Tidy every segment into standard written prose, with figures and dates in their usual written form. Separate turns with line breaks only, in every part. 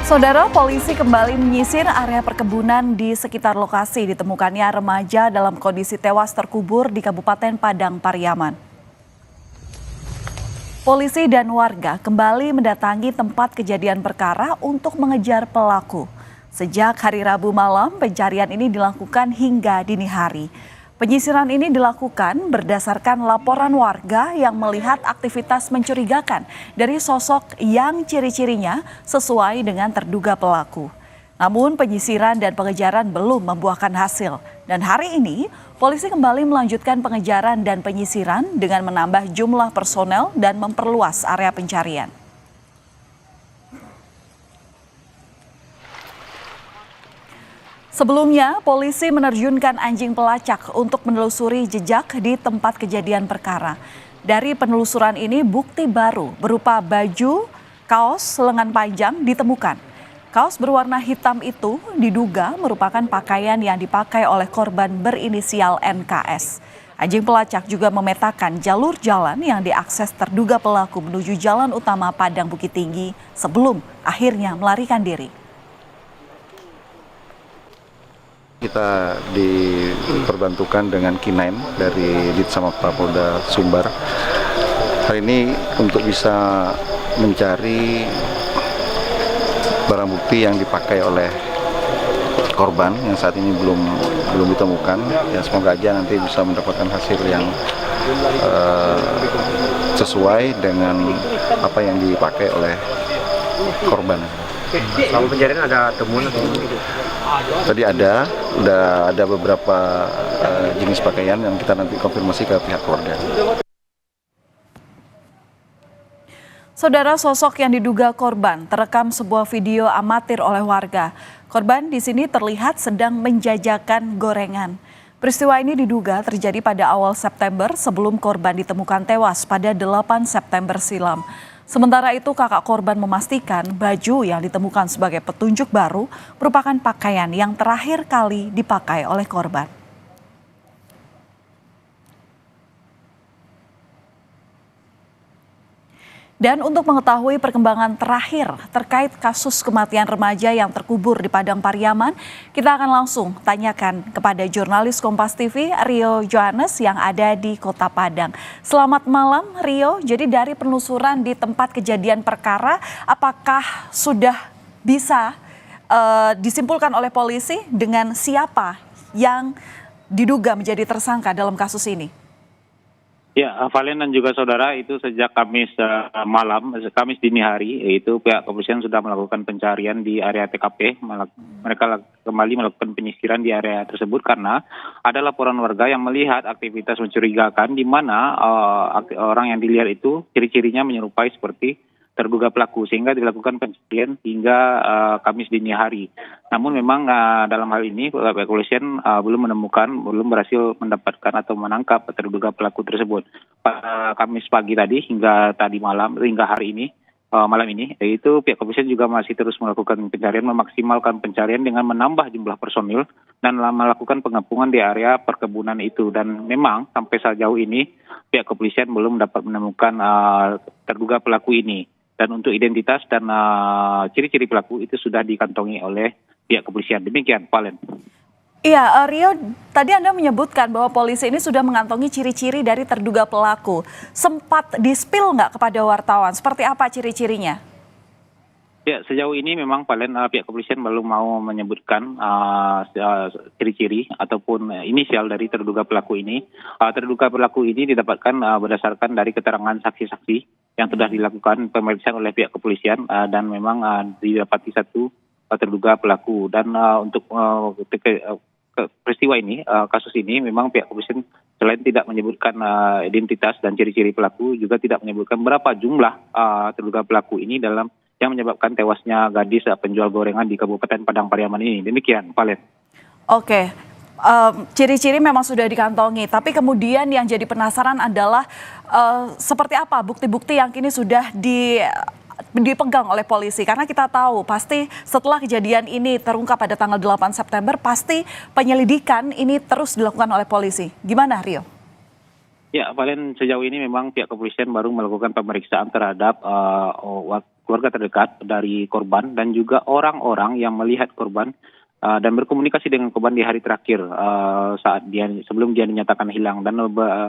Saudara, polisi kembali menyisir area perkebunan di sekitar lokasi ditemukannya remaja dalam kondisi tewas terkubur di Kabupaten Padang Pariaman. Polisi dan warga kembali mendatangi tempat kejadian perkara untuk mengejar pelaku. Sejak hari Rabu malam, pencarian ini dilakukan hingga dini hari. Penyisiran ini dilakukan berdasarkan laporan warga yang melihat aktivitas mencurigakan dari sosok yang ciri-cirinya sesuai dengan terduga pelaku. Namun penyisiran dan pengejaran belum membuahkan hasil. Dan hari ini polisi kembali melanjutkan pengejaran dan penyisiran dengan menambah jumlah personel dan memperluas area pencarian. Sebelumnya, polisi menerjunkan anjing pelacak untuk menelusuri jejak di tempat kejadian perkara. Dari penelusuran ini, bukti baru berupa baju, kaos lengan panjang ditemukan. Kaos berwarna hitam itu diduga merupakan pakaian yang dipakai oleh korban berinisial NKS. Anjing pelacak juga memetakan jalur jalan yang diakses terduga pelaku menuju jalan utama Padang Bukit Tinggi sebelum akhirnya melarikan diri.
Kita diperbantukan dengan K9 dari Ditsamapta Polda Sumbar. Hari ini untuk bisa mencari barang bukti yang dipakai oleh korban yang saat ini belum ditemukan. Ya, semoga aja nanti bisa mendapatkan hasil yang sesuai dengan apa yang dipakai oleh korban.
Selama pencarian ada temuan atau gitu?
Tadi udah ada beberapa jenis pakaian yang kita nanti konfirmasi ke pihak keluarga.
Saudara, sosok yang diduga korban terekam sebuah video amatir oleh warga. Korban di sini terlihat sedang menjajakan gorengan. Peristiwa ini diduga terjadi pada awal September sebelum korban ditemukan tewas pada 8 September silam. Sementara itu kakak korban memastikan baju yang ditemukan sebagai petunjuk baru merupakan pakaian yang terakhir kali dipakai oleh korban. Dan untuk mengetahui perkembangan terakhir terkait kasus kematian remaja yang terkubur di Padang Pariaman, kita akan langsung tanyakan kepada jurnalis Kompas TV Rio Johannes yang ada di Kota Padang. Selamat malam Rio, jadi dari penelusuran di tempat kejadian perkara, apakah sudah bisa disimpulkan oleh polisi dengan siapa yang diduga menjadi tersangka dalam kasus ini?
Ya, Valen dan juga saudara, itu sejak Kamis Kamis dini hari, yaitu pihak kepolisian sudah melakukan pencarian di area TKP. Mereka kembali melakukan penyisiran di area tersebut karena ada laporan warga yang melihat aktivitas mencurigakan di mana orang yang dilihat itu ciri-cirinya menyerupai seperti terduga pelaku, sehingga dilakukan pencarian hingga Kamis dini hari. Namun memang dalam hal ini pihak kepolisian belum berhasil mendapatkan atau menangkap terduga pelaku tersebut. Pada Kamis pagi tadi hingga hari ini, malam ini, yaitu pihak kepolisian juga masih terus melakukan pencarian, memaksimalkan pencarian dengan menambah jumlah personil dan melakukan pengepungan di area perkebunan itu. Dan memang sampai sejauh ini pihak kepolisian belum dapat menemukan terduga pelaku ini. Dan untuk identitas dan ciri-ciri pelaku itu sudah dikantongi oleh pihak kepolisian. Demikian, Valen.
Iya, Rio, tadi Anda menyebutkan bahwa polisi ini sudah mengantongi ciri-ciri dari terduga pelaku. Sempat di-spill nggak kepada wartawan? Seperti apa ciri-cirinya?
Ya, sejauh ini memang Valen, pihak kepolisian belum mau menyebutkan ciri-ciri ataupun inisial dari terduga pelaku ini. Terduga pelaku ini didapatkan berdasarkan dari keterangan saksi-saksi yang sudah dilakukan pemeriksaan oleh pihak kepolisian dan memang didapati satu terduga pelaku. Dan untuk peristiwa ini, kasus ini memang pihak kepolisian selain tidak menyebutkan identitas dan ciri-ciri pelaku, juga tidak menyebutkan berapa jumlah terduga pelaku ini dalam yang menyebabkan tewasnya gadis penjual gorengan di Kabupaten Padang Pariaman ini. Demikian, Valen.
Oke, ciri-ciri memang sudah dikantongi, tapi kemudian yang jadi penasaran adalah seperti apa bukti-bukti yang kini sudah dipegang oleh polisi. Karena kita tahu pasti setelah kejadian ini terungkap pada tanggal 8 September, pasti penyelidikan ini terus dilakukan oleh polisi. Gimana, Rio?
Ya, Valen, sejauh ini memang pihak kepolisian baru melakukan pemeriksaan terhadap keluarga terdekat dari korban dan juga orang-orang yang melihat korban dan berkomunikasi dengan korban di hari terakhir sebelum dia dinyatakan hilang. Dan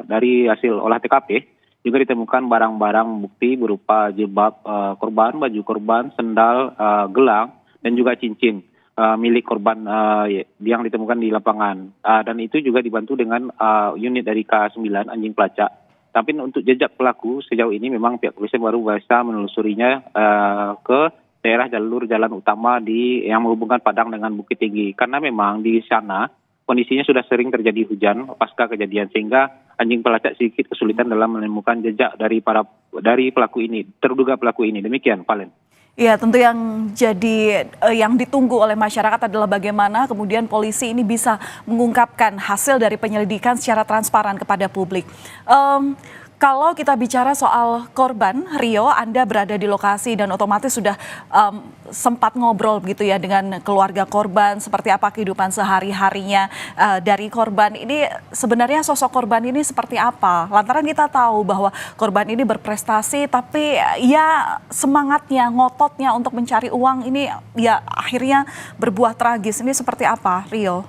dari hasil olah TKP juga ditemukan barang-barang bukti berupa jilbab korban, baju korban, sendal, gelang dan juga cincin milik korban yang ditemukan di lapangan. Dan itu juga dibantu dengan unit dari K9 anjing pelacak. Tapi untuk jejak pelaku sejauh ini memang pihak polisi baru bisa menelusurinya ke daerah jalur jalan utama yang menghubungkan Padang dengan Bukit Tinggi. Karena memang di sana kondisinya sudah sering terjadi hujan pasca kejadian sehingga anjing pelacak sedikit kesulitan dalam menemukan jejak dari pelaku ini, terduga pelaku ini. Demikian, Valen.
Iya, tentu yang yang ditunggu oleh masyarakat adalah bagaimana kemudian polisi ini bisa mengungkapkan hasil dari penyelidikan secara transparan kepada publik. Kalau kita bicara soal korban, Rio, Anda berada di lokasi dan otomatis sudah sempat ngobrol gitu ya dengan keluarga korban, seperti apa kehidupan sehari-harinya dari korban ini. Sebenarnya sosok korban ini seperti apa? Lantaran kita tahu bahwa korban ini berprestasi, tapi ya semangatnya, ngototnya untuk mencari uang ini ya akhirnya berbuah tragis. Ini seperti apa, Rio?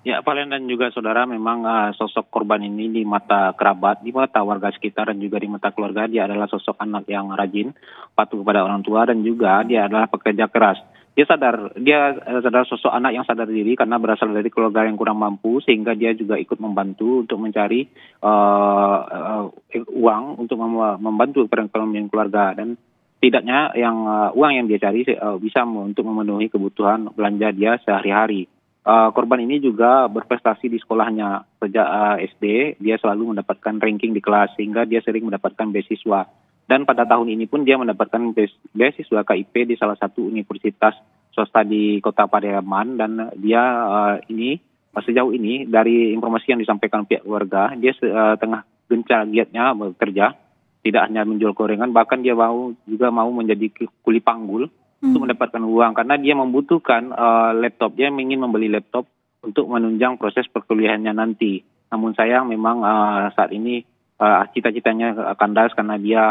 Ya, Valen dan juga saudara, memang sosok korban ini di mata kerabat, di mata warga sekitar dan juga di mata keluarga, dia adalah sosok anak yang rajin, patuh kepada orang tua dan juga dia adalah pekerja keras. Dia sadar sosok anak yang sadar diri karena berasal dari keluarga yang kurang mampu sehingga dia juga ikut membantu untuk mencari uang untuk membantu perekonomian keluarga dan tidaknya uang yang dia cari bisa untuk memenuhi kebutuhan belanja dia sehari-hari. Korban ini juga berprestasi di sekolahnya sejak SD, dia selalu mendapatkan ranking di kelas sehingga dia sering mendapatkan beasiswa. Dan pada tahun ini pun dia mendapatkan beasiswa KIP di salah satu universitas swasta di Kota Pariaman dan dia sejauh ini dari informasi yang disampaikan pihak keluarga, dia tengah gencar giatnya bekerja, tidak hanya menjual gorengan, bahkan dia juga mau menjadi kuli panggul untuk mendapatkan uang karena dia membutuhkan laptop. Dia ingin membeli laptop untuk menunjang proses perkuliahannya nanti. Namun sayang memang saat ini cita-citanya kandas karena dia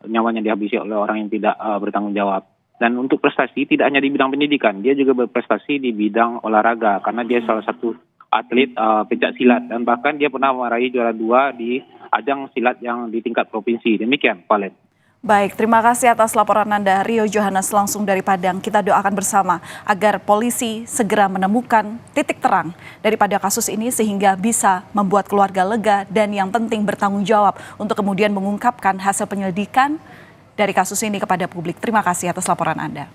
nyawanya dihabisi oleh orang yang tidak bertanggung jawab. Dan untuk prestasi tidak hanya di bidang pendidikan, dia juga berprestasi di bidang olahraga karena dia salah satu atlet pencak silat dan bahkan dia pernah meraih juara 2 di ajang silat yang di tingkat provinsi. Demikian, Valen.
Baik, terima kasih atas laporan Anda, Rio Johannes langsung dari Padang. Kita doakan bersama agar polisi segera menemukan titik terang daripada kasus ini sehingga bisa membuat keluarga lega dan yang penting bertanggung jawab untuk kemudian mengungkapkan hasil penyelidikan dari kasus ini kepada publik. Terima kasih atas laporan Anda.